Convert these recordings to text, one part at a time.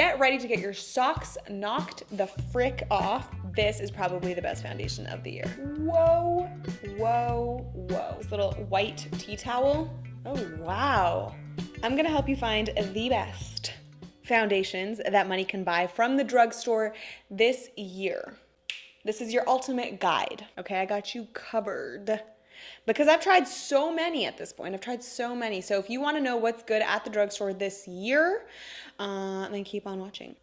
get ready to get your socks knocked the frick off. This is probably the best foundation of the year. Whoa, whoa, whoa. This little white tea towel. Oh, wow. I'm gonna help you find the best foundations that money can buy from the drugstore this year. This is your ultimate guide, okay? I got you covered. Because I've tried so many at this point. I've tried so many. So if you want to know what's good at the drugstore this year, then keep on watching.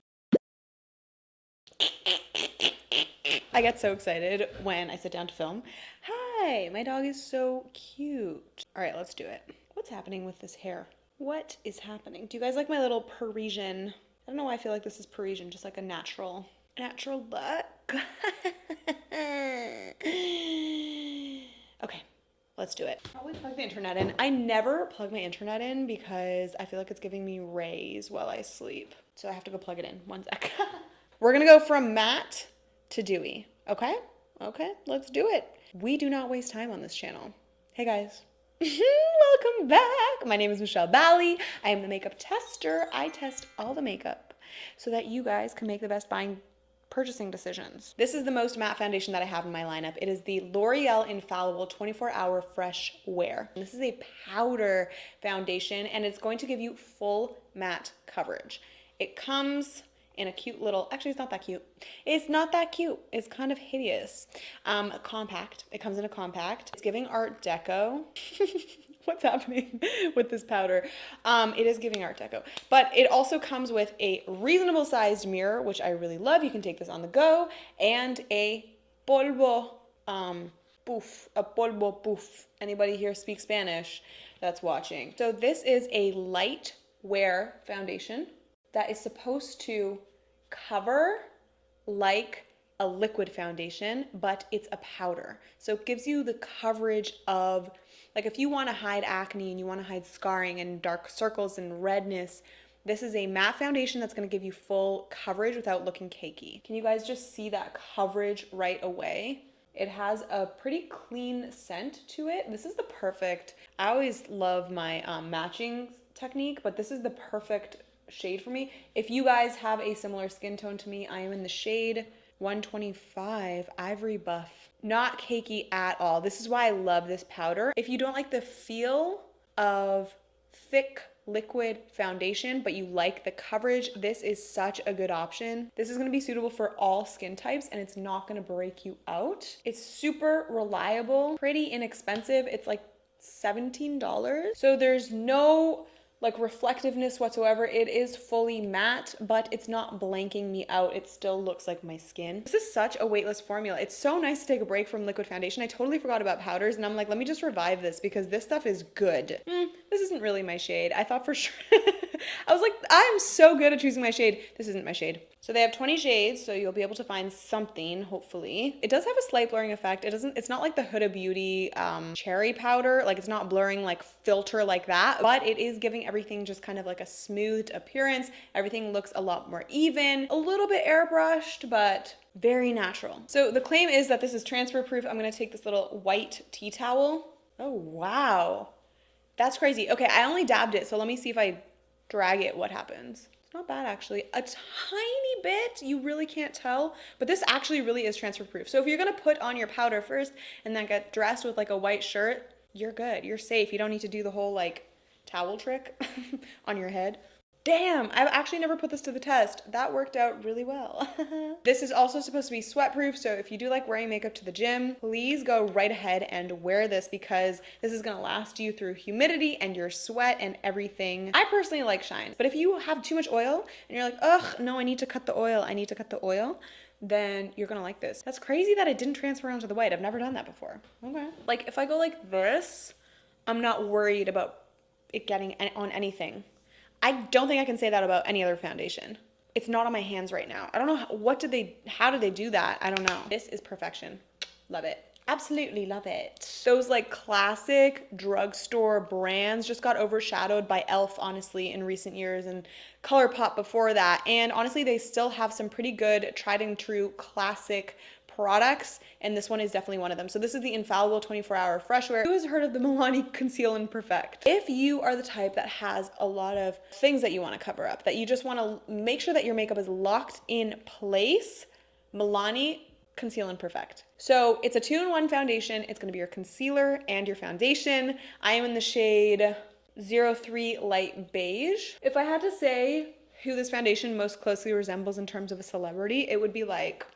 I get so excited when I sit down to film. Hi, my dog is so cute. All right, let's do it. What's happening with this hair? What is happening? Do you guys like my little Parisian? I don't know why I feel like this is Parisian, just like a natural look. Okay, let's do it. Probably plug the internet in. I never plug my internet in because I feel like it's giving me rays while I sleep. So I have to go plug it in. One sec. We're gonna go from matte to dewy, okay? Okay, let's do it. We do not waste time on this channel. Hey guys. Welcome back. My name is Michelle Bali. I am the makeup tester. I test all the makeup so that you guys can make the best purchasing decisions. This is the most matte foundation that I have in my lineup. It is the L'Oreal Infallible 24-Hour Fresh Wear. This is a powder foundation and it's going to give you full matte coverage. It comes in a cute little, actually it's not that cute. It's not that cute. It's kind of hideous. Compact. It comes in a compact. It's giving Art Deco. What's happening with this powder? It is giving Art Deco, but it also comes with a reasonable sized mirror, which I really love. You can take this on the go, and a polvo poof, a polvo poof. Anybody here speak Spanish that's watching? So this is a light wear foundation that is supposed to cover like a liquid foundation, but it's a powder. So it gives you the coverage of, like if you want to hide acne and you want to hide scarring and dark circles and redness, this is a matte foundation that's going to give you full coverage without looking cakey. Can you guys just see that coverage right away? It has a pretty clean scent to it. This is the perfect, I always love my matching technique, but this is the perfect shade for me. If you guys have a similar skin tone to me, I am in the shade 125 Ivory Buff. Not cakey at all. This is why I love this powder. If you don't like the feel of thick liquid foundation, but you like the coverage, this is such a good option. This is gonna be suitable for all skin types and it's not gonna break you out. It's super reliable, pretty inexpensive. It's like $17. So there's no like reflectiveness whatsoever. It is fully matte, but it's not blanking me out. It still looks like my skin. This is such a weightless formula. It's so nice to take a break from liquid foundation. I totally forgot about powders and I'm like, let me just revive this because this stuff is good. This isn't really my shade. I thought for sure. I was like, I'm so good at choosing my shade. This isn't my shade. So they have 20 shades, so you'll be able to find something, hopefully. It does have a slight blurring effect. It's not like the Huda Beauty cherry powder. Like it's not blurring like filter like that, but it is giving everything just kind of like a smoothed appearance. Everything looks a lot more even, a little bit airbrushed, but very natural. So the claim is that this is transfer proof. I'm gonna take this little white tea towel. Oh, wow. That's crazy. Okay, I only dabbed it, so let me see if I drag it, what happens. It's not bad actually. A tiny bit, you really can't tell, but this actually really is transfer proof. So if you're gonna put on your powder first and then get dressed with like a white shirt, you're good, you're safe. You don't need to do the whole like towel trick on your head. Damn, I've actually never put this to the test. That worked out really well. This is also supposed to be sweat proof, so if you do like wearing makeup to the gym, please go right ahead and wear this because this is gonna last you through humidity and your sweat and everything. I personally like shine, but if you have too much oil and you're like, ugh, no, I need to cut the oil, then you're gonna like this. That's crazy that it didn't transfer onto the white. I've never done that before. Okay. Like if I go like this, I'm not worried about it getting on anything. I don't think I can say that about any other foundation. It's not on my hands right now. I don't know how did they do that? I don't know. This is perfection. Love it. Absolutely love it. Those like classic drugstore brands just got overshadowed by e.l.f. honestly in recent years and ColourPop before that. And honestly, they still have some pretty good tried and true classic products, and this one is definitely one of them. So this is the Infallible 24-Hour Fresh Wear. Who has heard of the Milani Conceal and Perfect? If you are the type that has a lot of things that you want to cover up, that you just want to make sure that your makeup is locked in place, Milani Conceal and Perfect. So it's a 2-in-1 foundation. It's going to be your concealer and your foundation. I am in the shade 03 Light Beige. If I had to say who this foundation most closely resembles in terms of a celebrity, it would be like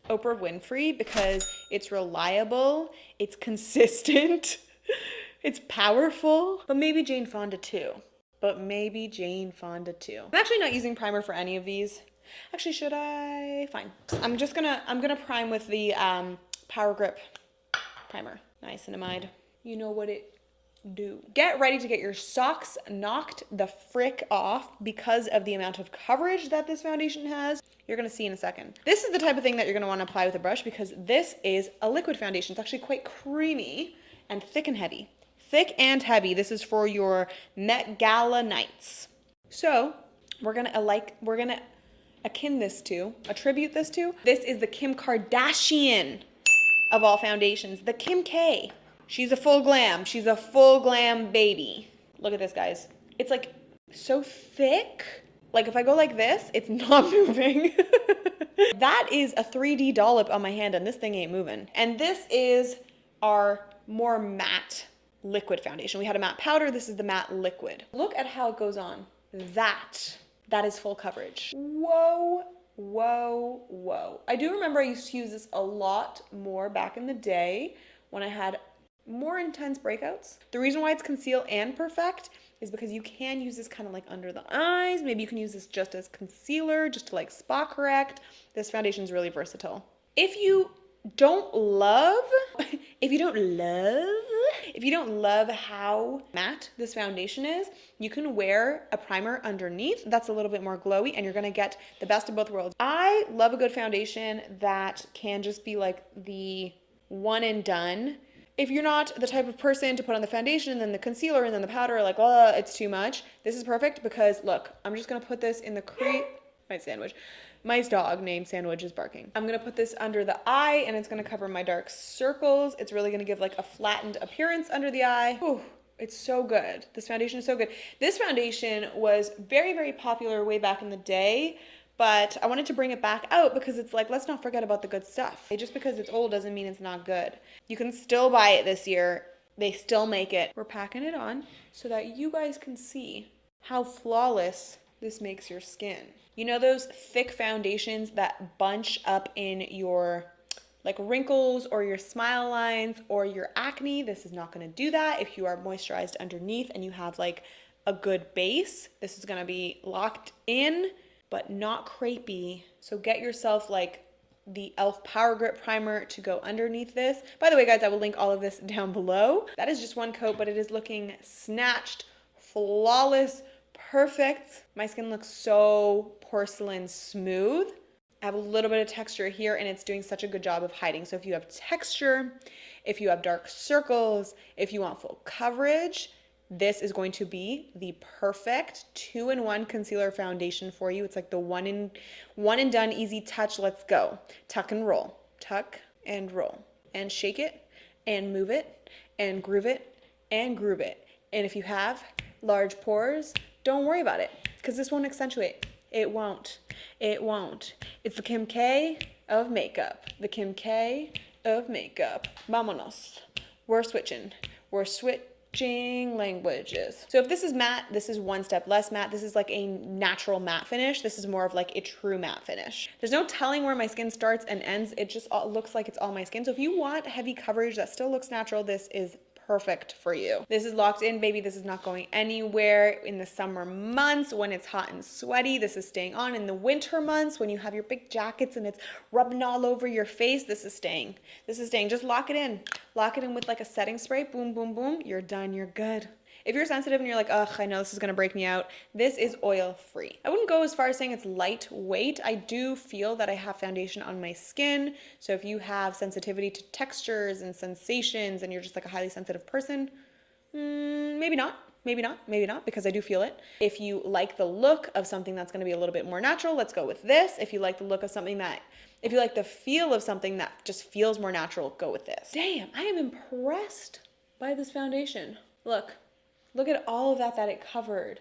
Oprah Winfrey, because it's reliable, it's consistent, it's powerful, but maybe Jane Fonda too. I'm actually not using primer for any of these. Actually, should I? Fine. I'm gonna prime with the Power Grip primer. Niacinamide. You know what it do. Get ready to get your socks knocked the frick off because of the amount of coverage that this foundation has. You're gonna see in a second. This is the type of thing that you're gonna wanna apply with a brush, because this is a liquid foundation. It's actually quite creamy and thick and heavy. Thick and heavy. This is for your Met Gala nights. So we're gonna attribute this to. This is the Kim Kardashian of all foundations, the Kim K. She's a full glam. She's a full glam baby. Look at this, guys. It's like so thick. Like if I go like this, it's not moving. That is a 3D dollop on my hand, and this thing ain't moving. And this is our more matte liquid foundation. We had a matte powder. This is the matte liquid. Look at how it goes on. That is full coverage. Whoa, whoa, whoa. I do remember I used to use this a lot more back in the day when I had more intense breakouts. The reason why it's Conceal and Perfect is because you can use this kind of like under the eyes. Maybe you can use this just as concealer, just to like spot correct. This foundation is really versatile. If you don't love how matte this foundation is, you can wear a primer underneath that's a little bit more glowy, and you're gonna get the best of both worlds. I love a good foundation that can just be like the one and done. If you're not the type of person to put on the foundation and then the concealer and then the powder, like, oh, it's too much, this is perfect, because look, I'm just gonna put this in the my dog named Sandwich is barking. I'm gonna put this under the eye, and it's gonna cover my dark circles. It's really gonna give like a flattened appearance under the eye. Ooh, it's so good. This foundation is so good. This foundation was very, very popular way back in the day, but I wanted to bring it back out because it's like, let's not forget about the good stuff. Just because it's old doesn't mean it's not good. You can still buy it this year. They still make it. We're packing it on so that you guys can see how flawless this makes your skin. You know those thick foundations that bunch up in your like wrinkles or your smile lines or your acne? This is not gonna do that. If you are moisturized underneath and you have like a good base, this is gonna be locked in, but not crepey. So get yourself like the e.l.f. Power Grip Primer to go underneath this. By the way, guys, I will link all of this down below. That is just one coat, but it is looking snatched, flawless, perfect. My skin looks so porcelain smooth. I have a little bit of texture here, and it's doing such a good job of hiding. So if you have texture, if you have dark circles, if you want full coverage, this is going to be the perfect 2-in-1 concealer foundation for you. It's like the one and done, easy touch. Let's go. Tuck and roll. Tuck and roll. And shake it and move it and groove it and groove it. And if you have large pores, don't worry about it, because this won't accentuate. It won't. It won't. It's the Kim K of makeup. The Kim K of makeup. Vámonos. We're switching. We're switching languages. So if this is matte, this is one step less matte. This is like a natural matte finish. This is more of like a true matte finish. There's no telling where my skin starts and ends. It just looks like it's all my skin. So if you want heavy coverage that still looks natural, this is perfect for you. This is locked in, baby. This is not going anywhere in the summer months when it's hot and sweaty. This is staying on in the winter months when you have your big jackets and it's rubbing all over your face. This is staying. This is staying. Just lock it in. Lock it in with like a setting spray. Boom, boom, boom. You're done. You're good. If you're sensitive and you're like, ugh, I know this is gonna break me out, this is oil-free. I wouldn't go as far as saying it's lightweight. I do feel that I have foundation on my skin. So if you have sensitivity to textures and sensations and you're just like a highly sensitive person, maybe not. maybe not, because I do feel it. If you like the look of something that's gonna be a little bit more natural, let's go with this. If you like the look of something that, if you like the feel of something that just feels more natural, go with this. Damn, I am impressed by this foundation. Look at all of that it covered.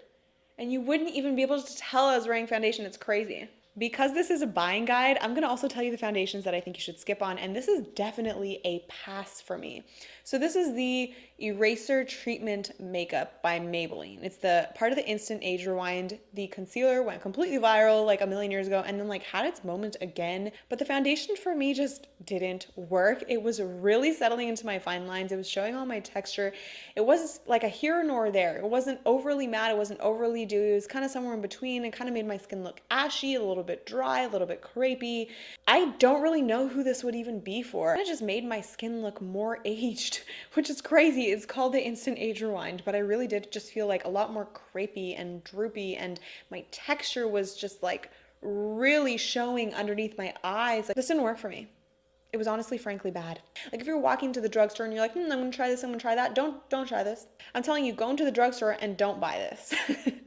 And you wouldn't even be able to tell I was wearing foundation. It's crazy. Because this is a buying guide, I'm gonna also tell you the foundations that I think you should skip on, and this is definitely a pass for me. So this is the Eraser Treatment Makeup by Maybelline. It's the part of the Instant Age Rewind. The concealer went completely viral like a million years ago and then like had its moment again, but the foundation for me just didn't work. It was really settling into my fine lines. It was showing all my texture. It was like a here nor there. It wasn't overly matte, it wasn't overly dewy, it was kind of somewhere in between. It kind of made my skin look ashy, a little bit dry, a little bit crepey. I don't really know who this would even be for. It just made my skin look more aged, which is crazy. It's called the Instant Age Rewind, but I really did just feel like a lot more crepey and droopy, and my texture was just like really showing underneath my eyes. Like, this didn't work for me. It was honestly, frankly bad. Like if you're walking to the drugstore and you're like, I'm gonna try this, I'm gonna try that. Don't try this. I'm telling you, go into the drugstore and don't buy this.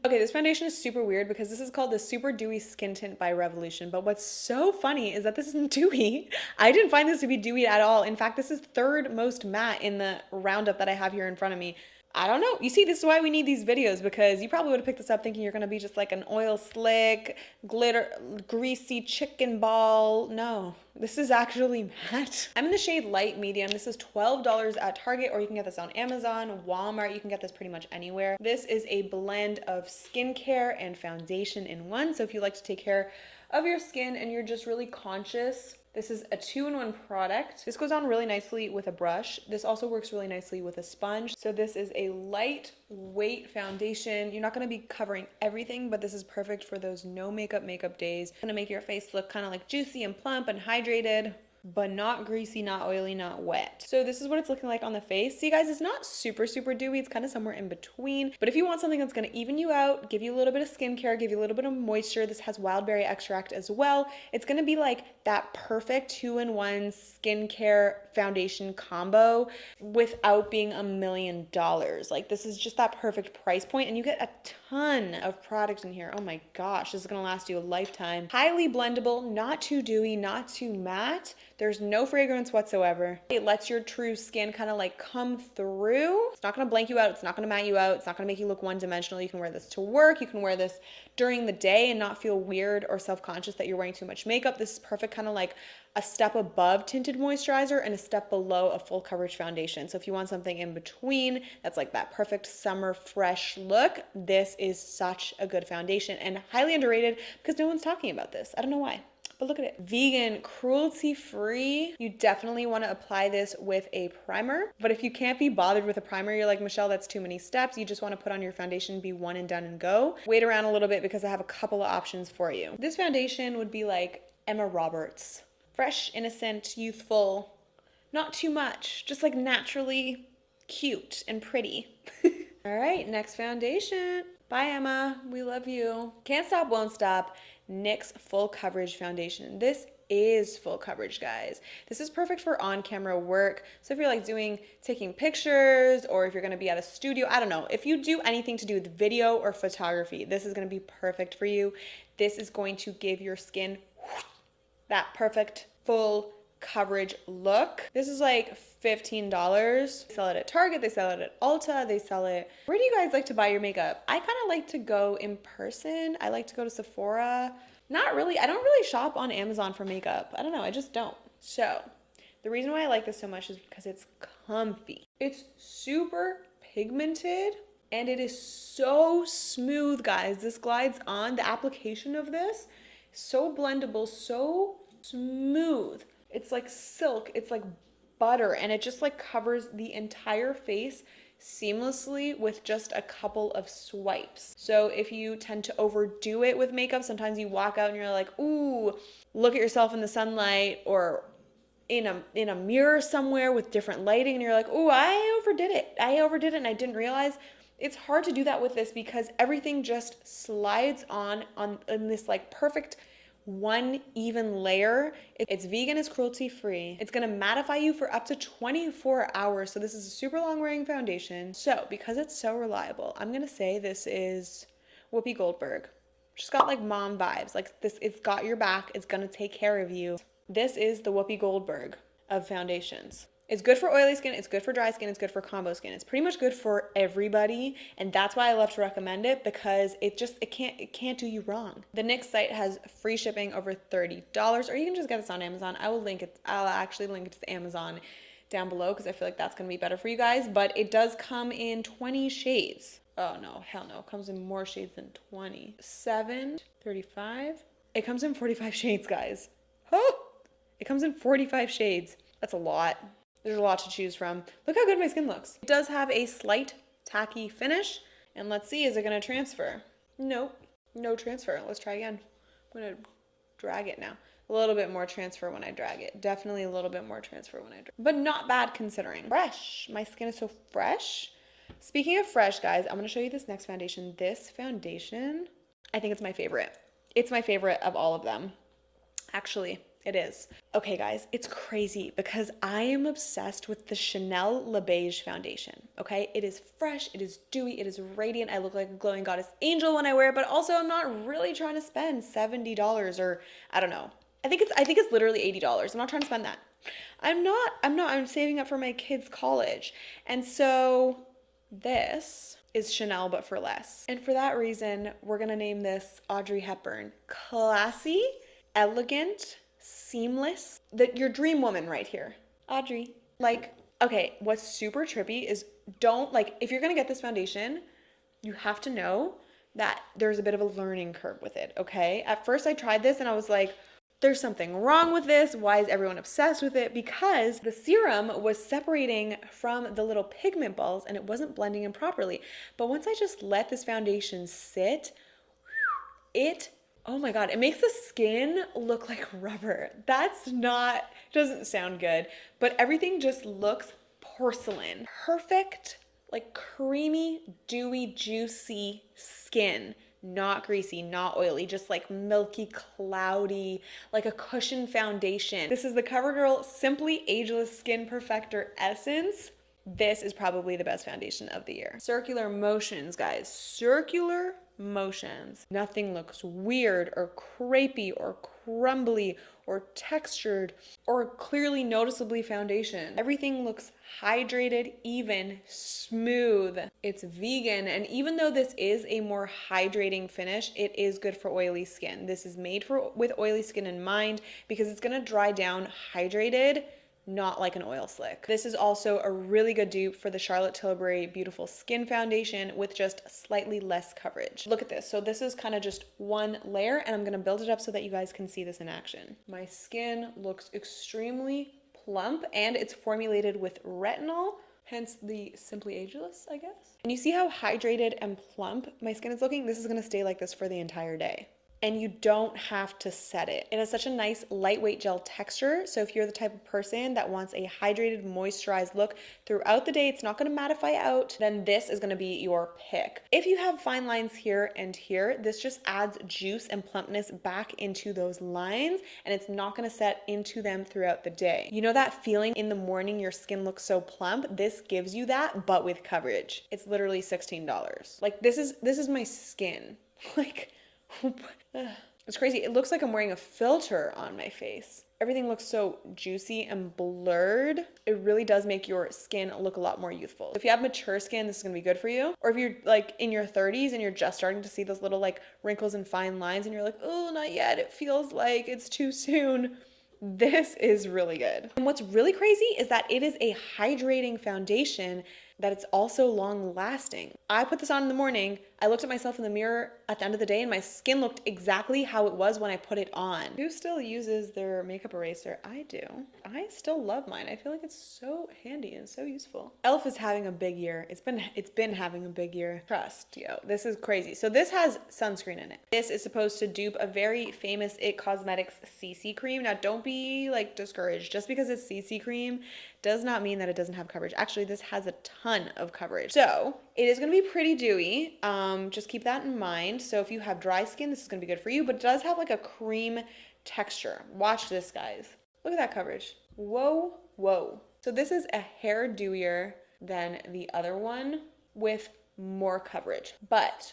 Okay, this foundation is super weird because this is called the Super Dewy Skin Tint by Revolution. But what's so funny is that this isn't dewy. I didn't find this to be dewy at all. In fact, this is third most matte in the roundup that I have here in front of me. I don't know. You see, this is why we need these videos, because you probably would have picked this up thinking you're going to be just like an oil slick, glitter, greasy chicken ball. No, this is actually matte. I'm in the shade light medium. This is $12 at Target, or you can get this on Amazon, Walmart. You can get this pretty much anywhere. This is a blend of skincare and foundation in one. So if you like to take care of your skin and you're just really conscious, this is a 2-in-1 product. This goes on really nicely with a brush. This also works really nicely with a sponge. So this is a lightweight foundation. You're not gonna be covering everything, but this is perfect for those no makeup days. It's gonna make your face look kind of like juicy and plump and hydrated, but not greasy, not oily, not wet. So this is what it's looking like on the face. See guys, it's not super dewy. It's kind of somewhere in between. But if you want something that's gonna even you out, give you a little bit of skincare, give you a little bit of moisture, this has wild berry extract as well. It's gonna be like that perfect 2-in-1 skincare foundation combo without being $1 million. Like this is just that perfect price point, and you get a ton of product in here. Oh my gosh, this is gonna last you a lifetime. Highly blendable, not too dewy, not too matte. There's no fragrance whatsoever. It lets your true skin kind of like come through. It's not gonna blank you out. It's not gonna matte you out. It's not gonna make you look one-dimensional. You can wear this to work. You can wear this during the day and not feel weird or self-conscious that you're wearing too much makeup. This is perfect, kind of like a step above tinted moisturizer and a step below a full coverage foundation. So if you want something in between, that's like that perfect summer fresh look, this is such a good foundation and highly underrated because no one's talking about this. I don't know why. But look at it, vegan, cruelty-free. You definitely want to apply this with a primer. But if you can't be bothered with a primer, you're like, Michelle, that's too many steps. You just want to put on your foundation, be one and done and go. Wait around a little bit because I have a couple of options for you. This foundation would be like Emma Roberts. Fresh, innocent, youthful, not too much, just like naturally cute and pretty. All right, next foundation. Bye, Emma. We love you. Can't stop, won't stop. NYX Full Coverage Foundation. This is full coverage, guys. This is perfect for on-camera work. So if you're like taking pictures, or if you're gonna be at a studio, I don't know. If you do anything to do with video or photography, this is gonna be perfect for you. This is going to give your skin that perfect full coverage look. This is like $15. They sell it at Target, they sell it at Ulta, they sell it. Where do you guys like to buy your makeup? I kind of like to go in person. I like to go to Sephora. Not really, I don't really shop on Amazon for makeup. I don't know, I just don't. So the reason why I like this so much is because it's comfy. It's super pigmented and it is so smooth, guys. This glides on. The application of this, so blendable, so smooth. It's like silk, it's like butter, and it just like covers the entire face seamlessly with just a couple of swipes. So if you tend to overdo it with makeup, sometimes you walk out and you're like, ooh, look at yourself in the sunlight or in a mirror somewhere with different lighting, and you're like, ooh, I overdid it and I didn't realize. It's hard to do that with this because everything just slides on in this like perfect one even layer. It's vegan, it's cruelty free. It's gonna mattify you for up to 24 hours. So this is a super long wearing foundation. So because it's so reliable, I'm gonna say this is Whoopi Goldberg. Just got like mom vibes. Like this, it's got your back. It's gonna take care of you. This is the Whoopi Goldberg of foundations. It's good for oily skin, it's good for dry skin, it's good for combo skin. It's pretty much good for everybody, and that's why I love to recommend it, because it can't do you wrong. The NYX site has free shipping over $30, or you can just get this on Amazon. I'll actually link it to the Amazon down below because I feel like that's gonna be better for you guys, but it does come in 20 shades. Oh no, hell no, it comes in more shades than 20. 7, 35. It comes in 45 shades, guys. Oh, it comes in 45 shades. That's a lot. There's a lot to choose from. Look how good my skin looks. It does have a slight tacky finish. And let's see, is it gonna transfer? Nope, no transfer. Let's try again. I'm gonna drag it now. A little bit more transfer when I drag it. Definitely a little bit more transfer when I drag it. But not bad considering. Fresh, my skin is so fresh. Speaking of fresh, guys, I'm gonna show you this next foundation. This foundation, I think it's my favorite. It's my favorite of all of them. Actually, it is. Okay, guys, it's crazy because I am obsessed with the Chanel Le Beige foundation, okay? It is fresh, it is dewy, it is radiant. I look like a glowing goddess angel when I wear it, but also I'm not really trying to spend $70 or I don't know. I think it's literally $80. I'm not trying to spend that. I'm saving up for my kids' college. And so this is Chanel, but for less. And for that reason, we're gonna name this Audrey Hepburn. Classy, elegant, seamless. Your dream woman right here. Audrey. Like, okay, what's super trippy is if you're gonna get this foundation, you have to know that there's a bit of a learning curve with it, okay? At first I tried this and I was like, there's something wrong with this. Why is everyone obsessed with it? Because the serum was separating from the little pigment balls and it wasn't blending in properly. But once I just let this foundation sit, oh my God, it makes the skin look like rubber. Doesn't sound good, but everything just looks porcelain. Perfect, like creamy, dewy, juicy skin. Not greasy, not oily, just like milky, cloudy, like a cushion foundation. This is the CoverGirl Simply Ageless Skin Perfector Essence. This is probably the best foundation of the year. Circular motions, guys. Circular motions. Nothing looks weird or crepey or crumbly or textured or clearly noticeably foundation. Everything looks hydrated, even, smooth. It's vegan, and even though this is a more hydrating finish, it is good for oily skin. This is made with oily skin in mind because it's gonna dry down hydrated, not like an oil slick. This is also a really good dupe for the Charlotte Tilbury Beautiful Skin Foundation with just slightly less coverage. Look at this. So this is kind of just one layer, and I'm gonna build it up so that you guys can see this in action. My skin looks extremely plump, and it's formulated with retinol, hence the Simply Ageless, I guess. And you see how hydrated and plump my skin is looking? This is gonna stay like this for the entire day. And you don't have to set it. It has such a nice lightweight gel texture. So if you're the type of person that wants a hydrated, moisturized look throughout the day, it's not gonna mattify out, then this is gonna be your pick. If you have fine lines here and here, this just adds juice and plumpness back into those lines, and it's not gonna set into them throughout the day. You know that feeling in the morning your skin looks so plump? This gives you that, but with coverage. It's literally $16. Like this is my skin. Like, it's crazy. It looks like I'm wearing a filter on my face. Everything looks so juicy and blurred. It really does make your skin look a lot more youthful. If you have mature skin, this is gonna be good for you. Or if you're like in your 30s and you're just starting to see those little like wrinkles and fine lines and you're like, oh, not yet. It feels like it's too soon. This is really good. And what's really crazy is that it is a hydrating foundation that it's also long lasting. I put this on in the morning. I looked at myself in the mirror at the end of the day and my skin looked exactly how it was when I put it on. Who still uses their makeup eraser? I do. I still love mine. I feel like it's so handy and so useful. e.l.f. is having a big year. It's been having a big year. Trust, yo, this is crazy. So this has sunscreen in it. This is supposed to dupe a very famous IT Cosmetics CC cream. Now don't be like discouraged. Just because it's CC cream does not mean that it doesn't have coverage. Actually, this has a ton of coverage. So it is going to be pretty dewy. Just keep that in mind. So if you have dry skin, this is going to be good for you, but it does have like a cream texture. Watch this, guys. Look at that coverage. Whoa, whoa. So this is a hair dewier than the other one with more coverage. But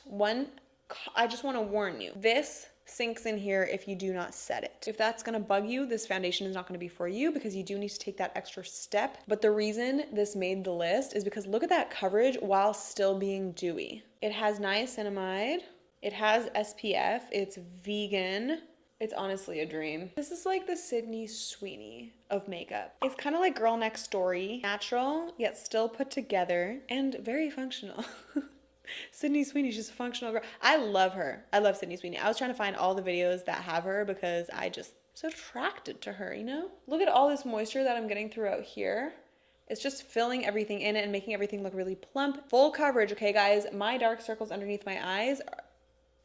I just want to warn you, this sinks in here if you do not set it. If that's gonna bug you, this foundation is not gonna be for you because you do need to take that extra step. But the reason this made the list is because look at that coverage while still being dewy. It has niacinamide, it has SPF, it's vegan. It's honestly a dream. This is like the Sydney Sweeney of makeup. It's kind of like Girl Next Story, natural, yet still put together and very functional. Sydney Sweeney, she's a functional girl. I love her. I love Sydney Sweeney. I was trying to find all the videos that have her because I just so attracted to her, you know? Look at all this moisture that I'm getting throughout here. It's just filling everything in it and making everything look really plump. Full coverage, okay guys? My dark circles underneath my eyes,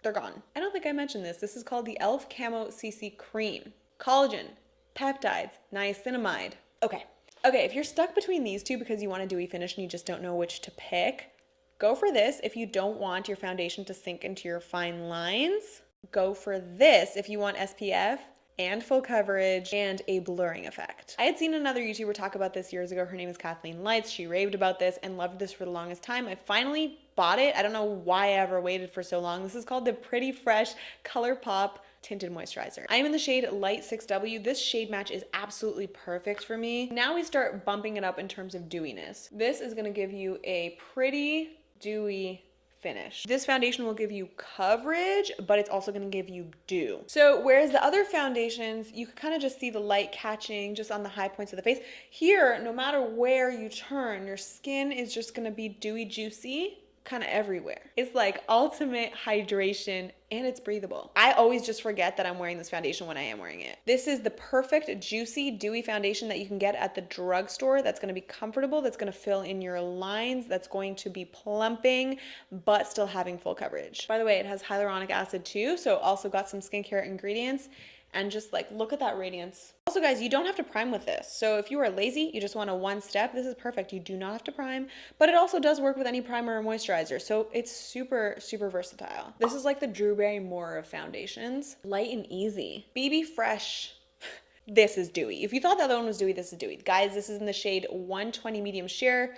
they're gone. I don't think I mentioned this. This is called the e.l.f. Camo CC Cream. Collagen, peptides, niacinamide. Okay, if you're stuck between these two because you want a dewy finish and you just don't know which to pick, go for this if you don't want your foundation to sink into your fine lines. Go for this if you want SPF and full coverage and a blurring effect. I had seen another YouTuber talk about this years ago. Her name is Kathleen Lights. She raved about this and loved this for the longest time. I finally bought it. I don't know why I ever waited for so long. This is called the Pretty Fresh ColourPop Tinted Moisturizer. I am in the shade Light 6W. This shade match is absolutely perfect for me. Now we start bumping it up in terms of dewiness. This is gonna give you a pretty dewy finish. This foundation will give you coverage, but it's also going to give you dew. So whereas the other foundations, you can kind of just see the light catching just on the high points of the face. Here, no matter where you turn, your skin is just going to be dewy, juicy, kind of everywhere. It's like ultimate hydration and it's breathable. I always just forget that I'm wearing this foundation when I am wearing it. This is the perfect juicy dewy foundation that you can get at the drugstore that's going to be comfortable, that's going to fill in your lines, that's going to be plumping but still having full coverage. By the way, it has hyaluronic acid too, so also got some skincare ingredients. And just like, look at that radiance. Also guys, you don't have to prime with this. So if you are lazy, you just want a one step, this is perfect. You do not have to prime, but it also does work with any primer or moisturizer. So it's super, super versatile. This is like the Drew Barrymore of foundations. Light and easy. BB Fresh. This is dewy. If you thought the other one was dewy, this is dewy. Guys, this is in the shade 120 medium sheer.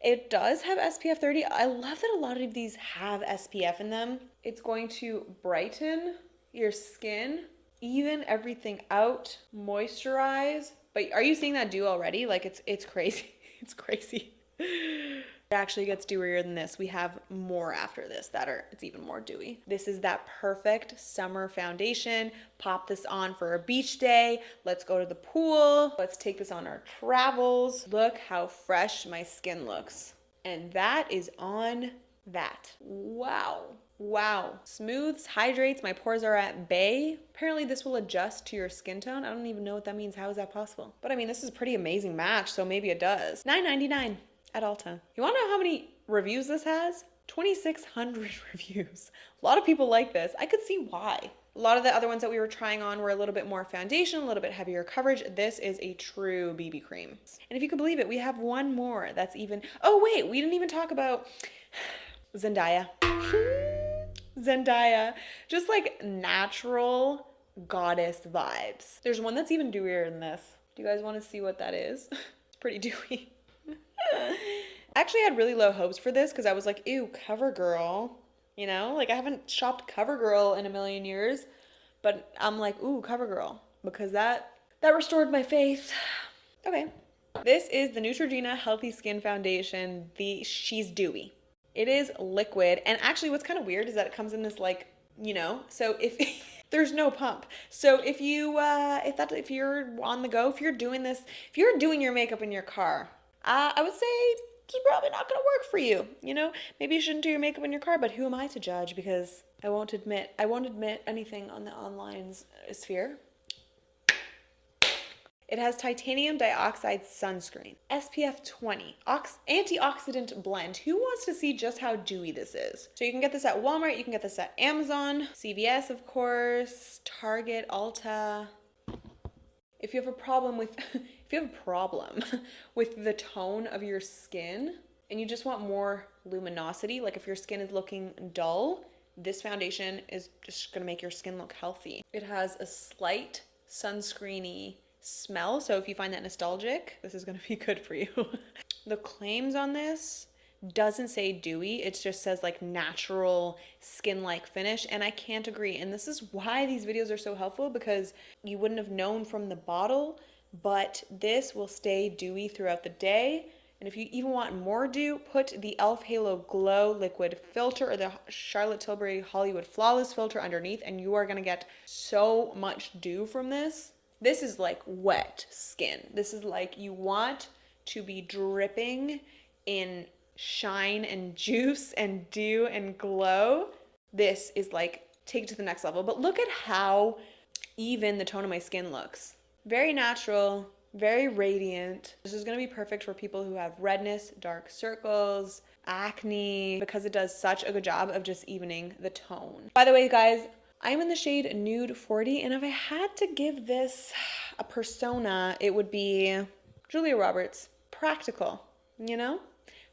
It does have SPF 30. I love that a lot of these have SPF in them. It's going to brighten your skin, even everything out, moisturize. But are you seeing that dew already? Like it's crazy. It's crazy. It actually gets dewier than this. We have more after this it's even more dewy. This is that perfect summer foundation. Pop this on for a beach day. Let's go to the pool. Let's take this on our travels. Look how fresh my skin looks. And that is on that. Wow. Wow. Smooths, hydrates, my pores are at bay. Apparently this will adjust to your skin tone. I don't even know what that means. How is that possible? But I mean, this is a pretty amazing match, so maybe it does. $9.99 at Ulta. You wanna know how many reviews this has? 2,600 reviews. A lot of people like this. I could see why. A lot of the other ones that we were trying on were a little bit more foundation, a little bit heavier coverage. This is a true BB cream. And if you could believe it, we have one more that's even, oh wait, we didn't even talk about Zendaya. Zendaya, just like natural goddess vibes. There's one that's even dewier than this. Do you guys want to see what that is? It's pretty dewy. I actually had really low hopes for this because I was like, ew, CoverGirl. You know, like I haven't shopped CoverGirl in a million years, but I'm like, ooh, CoverGirl, because that restored my faith. Okay, this is the Neutrogena Healthy Skin Foundation. She's dewy. It is liquid, and actually what's kind of weird is that it comes in this like, you know, so if there's no pump. So if you're on the go, if you're doing this, if you're doing your makeup in your car, I would say it's probably not gonna work for you. You know, maybe you shouldn't do your makeup in your car, but who am I to judge? Because I won't admit anything on the online sphere. It has titanium dioxide sunscreen, SPF 20, antioxidant blend. Who wants to see just how dewy this is? So you can get this at Walmart, you can get this at Amazon, CVS of course, Target, Ulta. If you have a problem with with the tone of your skin and you just want more luminosity. Like if your skin is looking dull, this foundation is just gonna make your skin look healthy. It has a slight sunscreeny smell, so if you find that nostalgic, this is gonna be good for you. The claims on this doesn't say dewy, it just says like natural skin-like finish, and I can't agree. And this is why these videos are so helpful, because you wouldn't have known from the bottle, but this will stay dewy throughout the day. And if you even want more dew, put the e.l.f. Halo Glow Liquid Filter or the Charlotte Tilbury Hollywood Flawless Filter underneath, and you are gonna get so much dew from this. This is like wet skin. This is like you want to be dripping in shine and juice and dew and glow. This is like, take it to the next level. But look at how even the tone of my skin looks. Very natural, very radiant. This is gonna be perfect for people who have redness, dark circles, acne, because it does such a good job of just evening the tone. By the way, guys, I'm in the shade Nude 40, and if I had to give this a persona, it would be Julia Roberts. Practical, you know?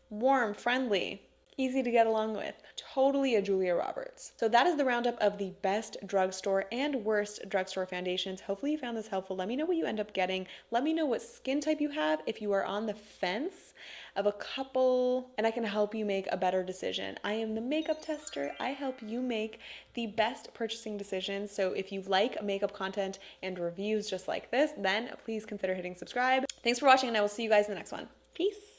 Warm, friendly, easy to get along with. Totally a Julia Roberts. So that is the roundup of the best drugstore and worst drugstore foundations. Hopefully you found this helpful. Let me know what you end up getting. Let me know what skin type you have if you are on the fence of a couple, and I can help you make a better decision. I am the makeup tester. I help you make the best purchasing decisions. So if you like makeup content and reviews just like this, then please consider hitting subscribe. Thanks for watching, and I will see you guys in the next one. Peace.